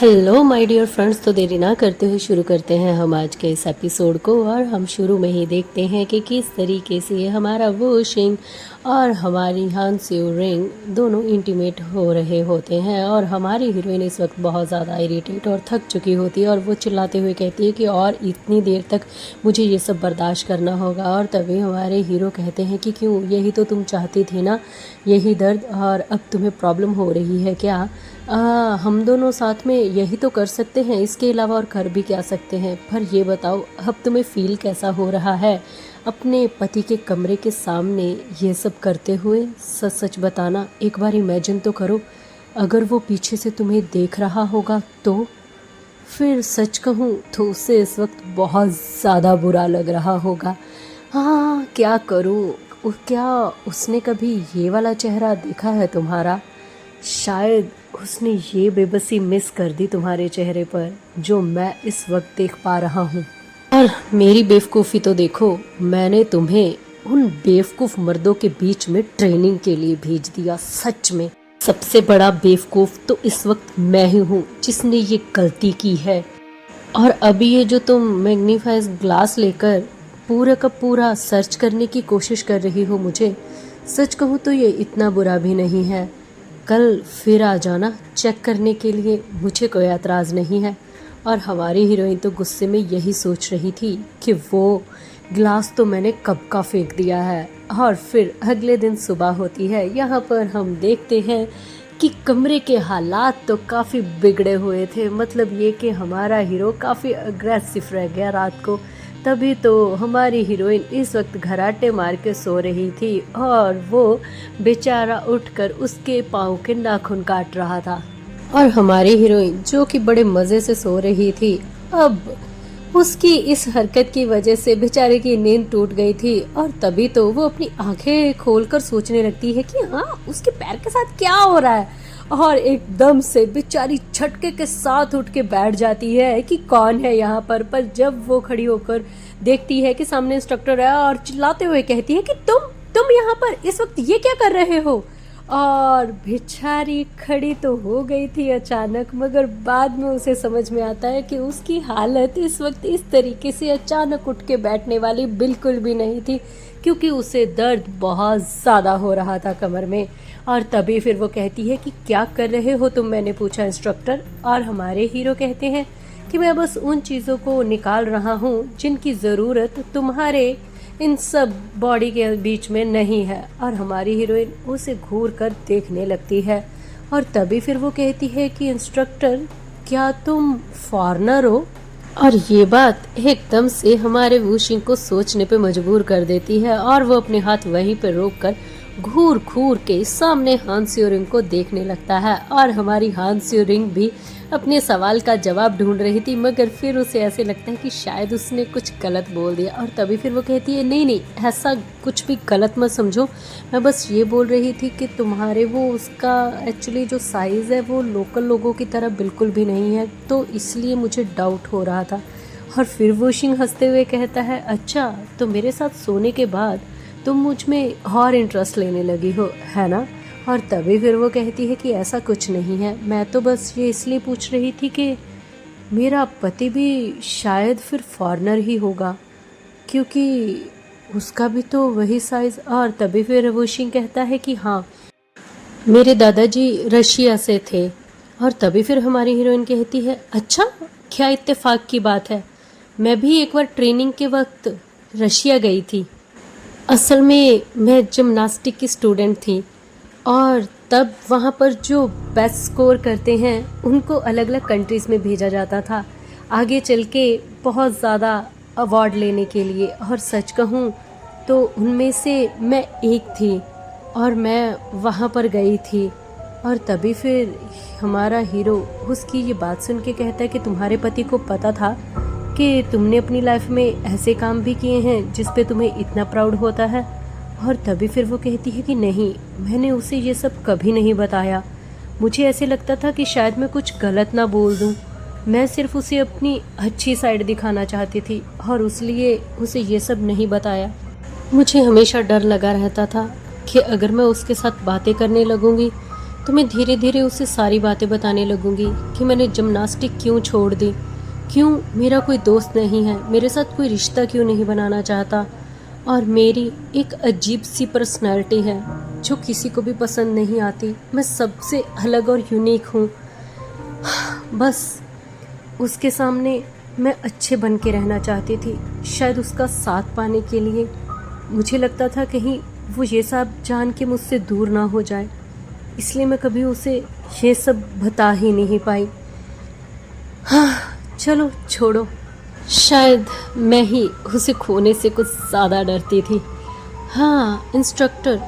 Hello my dear friends. तो देरी ना करते हुए शुरू करते हैं हम आज के इस एपिसोड को। और हम शुरू में ही देखते हैं कि किस तरीके से हमारा वुशिंग और हमारी हानस्यू रिंग दोनों इंटीमेट हो रहे होते हैं। और हमारी हीरोइन इस वक्त बहुत ज़्यादा इरिटेट और थक चुकी होती है और वो चिल्लाते हुए कहती है कि और इतनी देर तक मुझे ये सब बर्दाश्त करना होगा। और तभी हमारे हीरो कहते हैं कि क्यों, यही तो तुम चाहती थी ना, यही दर्द, और अब तुम्हें प्रॉब्लम हो रही है क्या? हम दोनों साथ में यही तो कर सकते हैं, इसके अलावा और कर भी क्या सकते हैं। पर ये बताओ, अब तुम्हें फील कैसा हो रहा है अपने पति के कमरे के सामने ये सब करते हुए? सच सच बताना, एक बार इमेजिन तो करो, अगर वो पीछे से तुम्हें देख रहा होगा तो? फिर सच कहूँ तो उसे इस वक्त बहुत ज़्यादा बुरा लग रहा होगा। हाँ, क्या करूँ, क्या उसने कभी ये वाला चेहरा देखा है तुम्हारा? शायद उसने ये बेबसी मिस कर दी तुम्हारे चेहरे पर, जो मैं इस वक्त देख पा रहा हूँ। और मेरी बेवकूफ़ी तो देखो, मैंने तुम्हें उन बेवकूफ़ मर्दों के बीच में ट्रेनिंग के लिए भेज दिया। सच में सबसे बड़ा बेवकूफ़ तो इस वक्त मैं ही हूँ जिसने ये गलती की है। और अभी ये जो तुम मैग्नीफाइज ग्लास लेकर पूरा का पूरा सर्च करने की कोशिश कर रही हो मुझे, सच कहूँ तो ये इतना बुरा भी नहीं है। कल फिर आ जाना चेक करने के लिए, मुझे कोई एतराज़ नहीं है। और हमारी हीरोइन तो गुस्से में यही सोच रही थी कि वो ग्लास तो मैंने कब का फेंक दिया है। और फिर अगले दिन सुबह होती है। यहाँ पर हम देखते हैं कि कमरे के हालात तो काफ़ी बिगड़े हुए थे। मतलब ये कि हमारा हीरो काफ़ी अग्रेसिव रह गया रात को। तभी तो हमारी हीरोइन इस वक्त घराटे मार के सो रही थी और वो बेचारा उठकर उसके पाँव के नाखून काट रहा था। और हमारी हीरोइन जो कि बड़े मज़े से सो रही थी, अब उसकी इस हरकत की वजह से बेचारे की नींद टूट गई थी। और तभी तो वो अपनी आंखें खोलकर सोचने लगती है कि हाँ, उसके पैर के साथ क्या हो रहा है। और एकदम से बेचारी झटके के साथ उठ के बैठ जाती है कि कौन है यहाँ पर जब वो खड़ी होकर देखती है कि सामने इंस्ट्रक्टर है और चिल्लाते हुए कहती है कि तुम यहाँ पर इस वक्त ये क्या कर रहे हो? और बेचारी खड़ी तो हो गई थी अचानक, मगर बाद में उसे समझ में आता है कि उसकी हालत इस वक्त इस तरीके से अचानक उठ के बैठने वाली बिल्कुल भी नहीं थी, क्योंकि उसे दर्द बहुत ज़्यादा हो रहा था कमर में। और तभी फिर वो कहती है कि क्या कर रहे हो तुम? मैंने पूछा इंस्ट्रक्टर। और हमारे हीरो कहते हैं कि मैं बस उन चीज़ों को निकाल रहा हूँ जिनकी ज़रूरत तुम्हारे इन सब बॉडी के बीच में नहीं है। और हमारी हीरोइन उसे घूर कर देखने लगती है। और तभी फिर वो कहती है कि इंस्ट्रक्टर, क्या तुम फॉरेनर हो? और ये बात एकदम से हमारे वुशिंग को सोचने पे मजबूर कर देती है। और वो अपने हाथ वहीं पे रोक कर घूर घूर के सामने हानस्यू रिंग को देखने लगता है। और हमारी हानस्यू रिंग भी अपने सवाल का जवाब ढूंढ रही थी, मगर फिर उसे ऐसे लगता है कि शायद उसने कुछ गलत बोल दिया। और तभी फिर वो कहती है, नहीं नहीं, ऐसा कुछ भी गलत मत समझो, मैं बस ये बोल रही थी कि तुम्हारे वो उसका एक्चुअली जो साइज़ है वो लोकल लोगों की तरह बिल्कुल भी नहीं है, तो इसलिए मुझे डाउट हो रहा था। और फिर वुशिंग हंसते हुए कहता है, अच्छा तो मेरे साथ सोने के बाद तुम मुझ में और इंटरेस्ट लेने लगी हो, है ना? और तभी फिर वो कहती है कि ऐसा कुछ नहीं है, मैं तो बस ये इसलिए पूछ रही थी कि मेरा पति भी शायद फिर फॉरेनर ही होगा, क्योंकि उसका भी तो वही साइज़। और तभी फिर वुशिंग कहता है कि हाँ, मेरे दादाजी रशिया से थे। और तभी फिर हमारी हीरोइन कहती है, अच्छा क्या इत्तेफाक की बात है, मैं भी एक बार ट्रेनिंग के वक्त रशिया गई थी। असल में मैं जिम्नास्टिक की स्टूडेंट थी और तब वहाँ पर जो बेस्ट स्कोर करते हैं उनको अलग अलग कंट्रीज़ में भेजा जाता था आगे चल के बहुत ज़्यादा अवार्ड लेने के लिए। और सच कहूँ तो उनमें से मैं एक थी और मैं वहाँ पर गई थी। और तभी फिर हमारा हीरो उसकी ये बात सुन के कहता है कि तुम्हारे पति को पता था कि तुमने अपनी लाइफ में ऐसे काम भी किए हैं जिस पे तुम्हें इतना प्राउड होता है? और तभी फिर वो कहती है कि नहीं, मैंने उसे ये सब कभी नहीं बताया, मुझे ऐसे लगता था कि शायद मैं कुछ गलत ना बोल दूं, मैं सिर्फ उसे अपनी अच्छी साइड दिखाना चाहती थी और इसलिए उसे ये सब नहीं बताया। मुझे हमेशा डर लगा रहता था कि अगर मैं उसके साथ बातें करने लगूंगी तो मैं धीरे धीरे उसे सारी बातें बताने लगूंगी कि मैंने जिम्नास्टिक क्यों छोड़ दी, क्यों मेरा कोई दोस्त नहीं है, मेरे साथ कोई रिश्ता क्यों नहीं बनाना चाहता, और मेरी एक अजीब सी पर्सनैलिटी है जो किसी को भी पसंद नहीं आती। मैं सबसे अलग और यूनिक हूँ। बस उसके सामने मैं अच्छे बन के रहना चाहती थी। शायद उसका साथ पाने के लिए मुझे लगता था कहीं वो ये सब जान के मुझसे दूर ना हो जाए, इसलिए मैं कभी उसे ये सब बता ही नहीं पाई। हाँ, चलो छोड़ो। शायद मैं ही उसे खोने से कुछ ज़्यादा डरती थी। हाँ इंस्ट्रक्टर,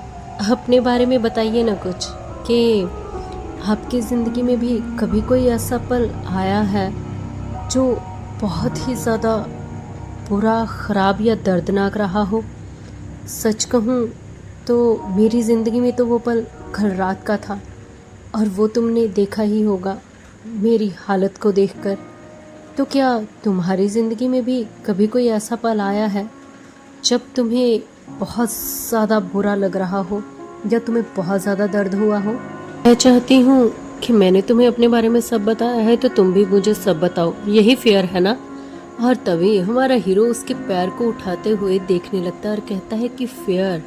अपने बारे में बताइए ना कुछ, कि आपकी ज़िंदगी में भी कभी कोई ऐसा पल आया है जो बहुत ही ज़्यादा बुरा, ख़राब या दर्दनाक रहा हो। सच कहूँ तो मेरी ज़िंदगी में तो वो पल कल रात का था, और वो तुमने देखा ही होगा मेरी हालत को देखकर। तो क्या तुम्हारी ज़िंदगी में भी कभी कोई ऐसा पल आया है जब तुम्हें बहुत ज़्यादा बुरा लग रहा हो या तुम्हें बहुत ज़्यादा दर्द हुआ हो? मैं चाहती हूँ कि मैंने तुम्हें अपने बारे में सब बताया है तो तुम भी मुझे सब बताओ, यही फेयर है ना? और तभी हमारा हीरो उसके पैर को उठाते हुए देखने लगता है और कहता है कि फेयर।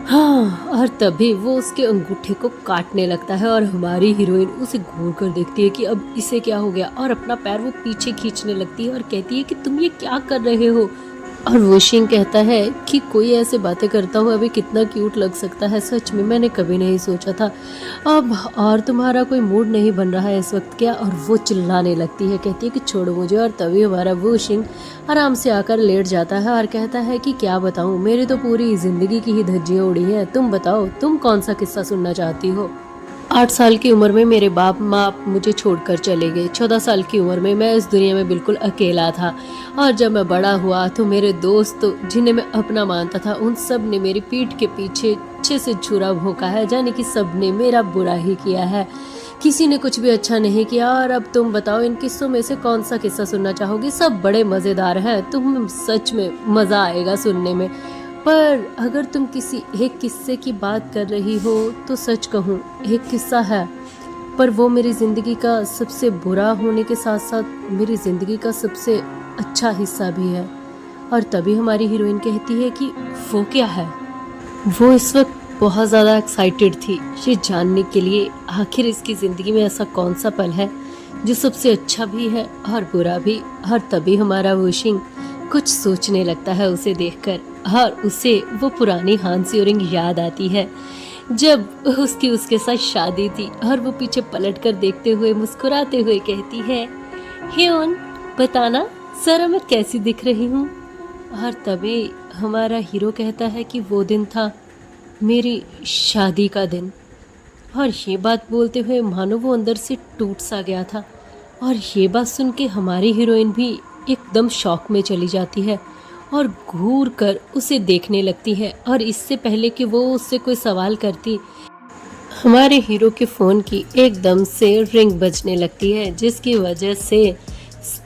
हाँ, और तभी वो उसके अंगूठे को काटने लगता है और हमारी हीरोइन उसे घूर कर देखती है कि अब इसे क्या हो गया, और अपना पैर वो पीछे खींचने लगती है और कहती है कि तुम ये क्या कर रहे हो। और वोशिंग कहता है कि कोई ऐसे बातें करता हुआ अभी कितना क्यूट लग सकता है, सच में मैंने कभी नहीं सोचा था। अब और तुम्हारा कोई मूड नहीं बन रहा है इस वक्त क्या? और वो चिल्लाने लगती है, कहती है कि छोड़ो मुझे। और तभी हमारा वोशिंग आराम से आकर लेट जाता है और कहता है कि क्या बताऊं, मेरी तो पूरी ज़िंदगी की ही धज्जियाँ उड़ी हैं। तुम बताओ, तुम कौन सा किस्सा सुनना चाहती हो? 8 साल की उम्र में मेरे बाप माँ मुझे छोड़कर चले गए। 14 साल की उम्र में मैं इस दुनिया में बिल्कुल अकेला था, और जब मैं बड़ा हुआ तो मेरे दोस्त जिन्हें मैं अपना मानता था उन सब ने मेरी पीठ के पीछे अच्छे से छुरा भोंका है, यानी कि सब ने मेरा बुरा ही किया है, किसी ने कुछ भी अच्छा नहीं किया। और अब तुम बताओ, इन किस्सों में से कौन सा किस्सा सुनना चाहोगी? सब बड़े मज़ेदार हैं, तुम सच में मज़ा आएगा सुनने में। पर अगर तुम किसी एक किस्से की बात कर रही हो तो सच कहूँ एक किस्सा है, पर वो मेरी ज़िंदगी का सबसे बुरा होने के साथ साथ मेरी ज़िंदगी का सबसे अच्छा हिस्सा भी है। और तभी हमारी हीरोइन कहती है कि वो क्या है। वो इस वक्त बहुत ज़्यादा एक्साइटेड थी ये जानने के लिए आखिर इसकी ज़िंदगी में ऐसा कौन सा पल है जो सबसे अच्छा भी है और बुरा भी। और तभी हमारा वोशिंग कुछ सोचने लगता है उसे देखकर, और उसे वो पुरानी हांसी और रिंग याद आती है जब उसके साथ शादी थी। और वो पीछे पलट कर देखते हुए मुस्कुराते हुए कहती है, ह्योन बताना जरा मैं कैसी दिख रही हूँ। और तभी हमारा हीरो कहता है कि वो दिन था मेरी शादी का दिन। और ये बात बोलते हुए मानो वो अंदर से टूट सा गया था। और ये बात सुन के हमारी हीरोइन भी एकदम शॉक में चली जाती है और घूर कर उसे देखने लगती है। और इससे पहले कि वो उससे कोई सवाल करती, हमारे हीरो के फ़ोन की एकदम से रिंग बजने लगती है, जिसकी वजह से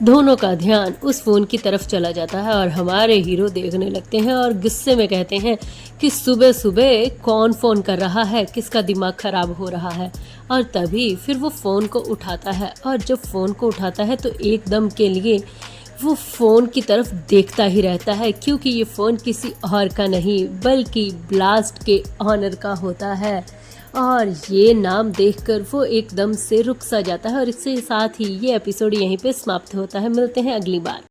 दोनों का ध्यान उस फ़ोन की तरफ चला जाता है। और हमारे हीरो देखने लगते हैं और गुस्से में कहते हैं कि सुबह सुबह कौन फ़ोन कर रहा है, किसका दिमाग ख़राब हो रहा है। और तभी फिर वो फ़ोन को उठाता है, और जब फ़ोन को उठाता है तो एकदम के लिए वो फ़ोन की तरफ देखता ही रहता है, क्योंकि ये फ़ोन किसी और का नहीं बल्कि ब्लास्ट के ऑनर का होता है। और ये नाम देखकर वो एकदम से रुक सा जाता है। और इसके साथ ही ये एपिसोड यहीं पे समाप्त होता है। मिलते हैं अगली बार।